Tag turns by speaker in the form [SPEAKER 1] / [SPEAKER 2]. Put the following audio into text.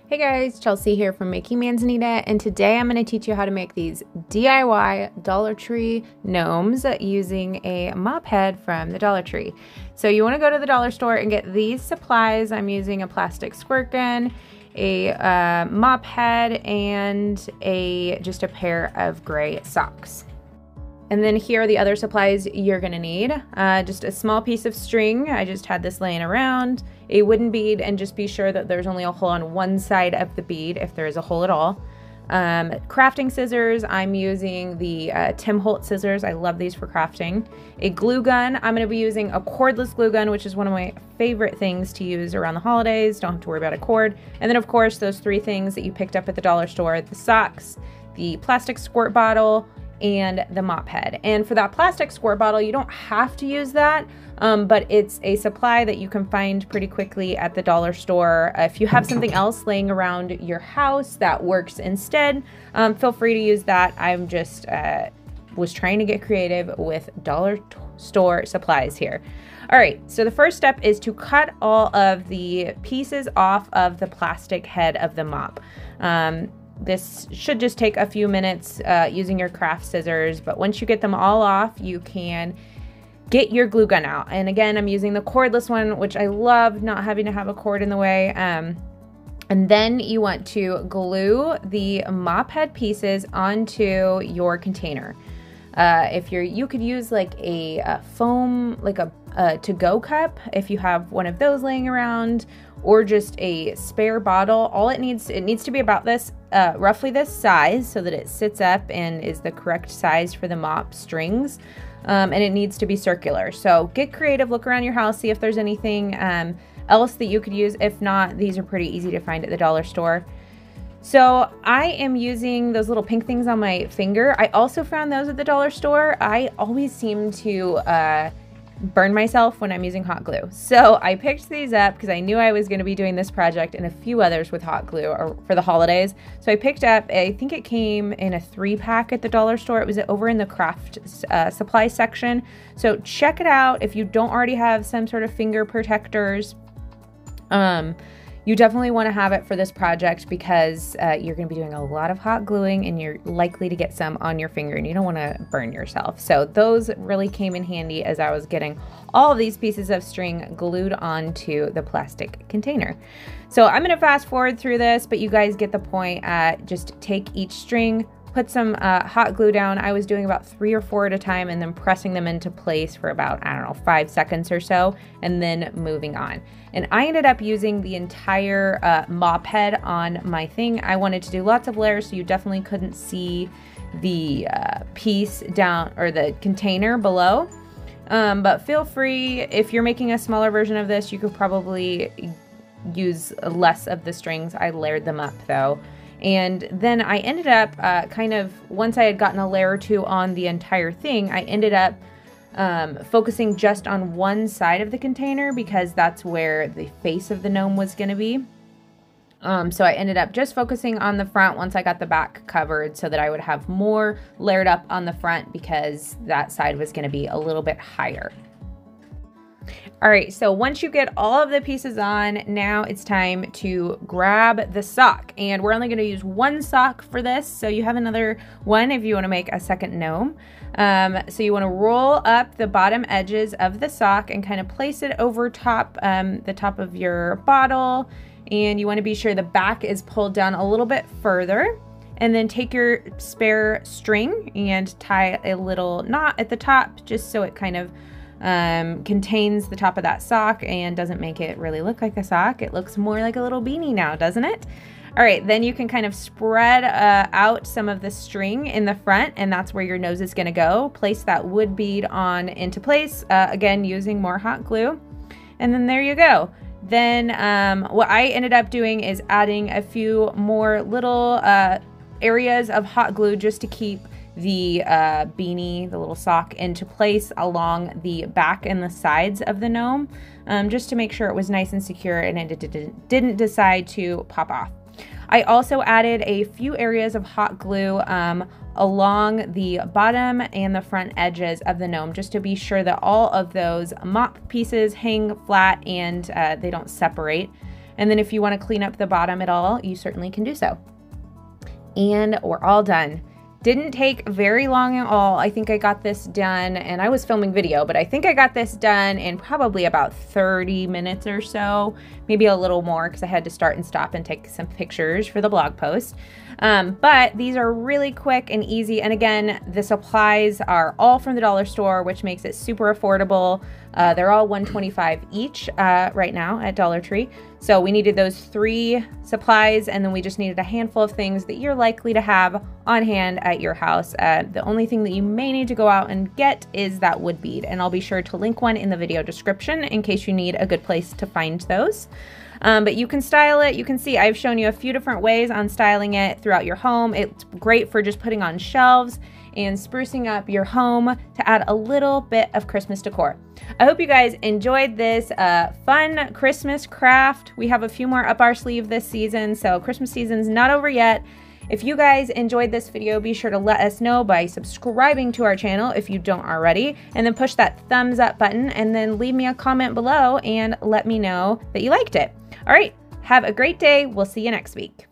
[SPEAKER 1] Hey guys, Chelsea here from Making Manzanita, and today I'm going to teach you how to make these DIY Dollar Tree gnomes using a mop head from the Dollar Tree. So you want to go to the dollar store and get these supplies. I'm using a plastic squirt gun, a mop head, and just a pair of gray socks. And then here are the other supplies you're gonna need. Just a small piece of string. I just had this laying around. A wooden bead, and just be sure that there's only a hole on one side of the bead, if there is a hole at all. Crafting scissors. I'm using the Tim Holtz scissors. I love these for crafting. A glue gun. I'm gonna be using a cordless glue gun, which is one of my favorite things to use around the holidays. Don't have to worry about a cord. And then of course, those three things that you picked up at the dollar store: the socks, the plastic squirt bottle, and the mop head. And for that plastic squirt bottle, you don't have to use that, but it's a supply that you can find pretty quickly at the dollar store. If you have something else laying around your house that works instead, feel free to use that. I'm just was trying to get creative with dollar store supplies here. All right, so the first step is to cut all of the pieces off of the plastic head of the mop. This should just take a few minutes using your craft scissors, but once you get them all off, you can get your glue gun out. And again, I'm using the cordless one, which I love, not having to have a cord in the way. And then you want to glue the mop head pieces onto your container. You could use like a foam, like a to-go cup if you have one of those laying around, or just a spare bottle. It needs to be about this, roughly this size, so that it sits up and is the correct size for the mop strings. And it needs to be circular. So get creative, look around your house, see if there's anything else that you could use. If not, these are pretty easy to find at the dollar store. So I am using those little pink things on my finger. I also found those at the dollar store. I always seem to burn myself when I'm using hot glue. So I picked these up because I knew I was going to be doing this project and a few others with hot glue for the holidays. So I picked up, I think it came in a 3-pack at the dollar store. It was over in the craft supply section. So check it out if you don't already have some sort of finger protectors. You definitely want to have it for this project because you're going to be doing a lot of hot gluing and you're likely to get some on your finger and you don't want to burn yourself. So those really came in handy as I was getting all of these pieces of string glued onto the plastic container. So I'm going to fast forward through this, but you guys get the point. Just take each string, put some hot glue down. I was doing about 3 or 4 at a time and then pressing them into place for about, 5 seconds or so, and then moving on. And I ended up using the entire mop head on my thing. I wanted to do lots of layers, so you definitely couldn't see the piece down, or the container below. But feel free, if you're making a smaller version of this, you could probably use less of the strings. I layered them up though. And then I ended up once I had gotten a layer or two on the entire thing, I ended up focusing just on one side of the container because that's where the face of the gnome was going to be. So I ended up just focusing on the front once I got the back covered so that I would have more layered up on the front because that side was going to be a little bit higher. All right, so once you get all of the pieces on, now it's time to grab the sock. And we're only going to use one sock for this, so you have another one if you want to make a second gnome. So you want to roll up the bottom edges of the sock and kind of place it over the top of your bottle. And you want to be sure the back is pulled down a little bit further. And then take your spare string and tie a little knot at the top just so it kind of contains the top of that sock and doesn't make it really look like a sock. It looks more like a little beanie now, doesn't it? All right, then you can kind of spread out some of the string in the front, and that's where your nose is going to go. Place that wood bead on into place, again using more hot glue, and then there you go. Then what I ended up doing is adding a few more little areas of hot glue just to keep the beanie, the little sock, into place along the back and the sides of the gnome, just to make sure it was nice and secure and it didn't decide to pop off. I also added a few areas of hot glue along the bottom and the front edges of the gnome, just to be sure that all of those mop pieces hang flat and they don't separate. And then if you want to clean up the bottom at all, you certainly can do so. And we're all done. Didn't take very long at all. I think I got this done, and I was filming video, but I think I got this done in probably about 30 minutes or so, maybe a little more because I had to start and stop and take some pictures for the blog post. But these are really quick and easy. And again, the supplies are all from the dollar store, which makes it super affordable. They're all $1.25 each right now at Dollar Tree. So we needed those 3 supplies, and then we just needed a handful of things that you're likely to have on hand at your house. The only thing that you may need to go out and get is that wood bead, and I'll be sure to link one in the video description in case you need a good place to find those. But you can style it. You can see I've shown you a few different ways on styling it throughout your home. It's great for just putting on shelves and sprucing up your home to add a little bit of Christmas decor. I hope you guys enjoyed this fun Christmas craft. We have a few more up our sleeve this season, so Christmas season's not over yet. If you guys enjoyed this video, be sure to let us know by subscribing to our channel if you don't already, and then push that thumbs up button, and then leave me a comment below and let me know that you liked it. All right, have a great day. We'll see you next week.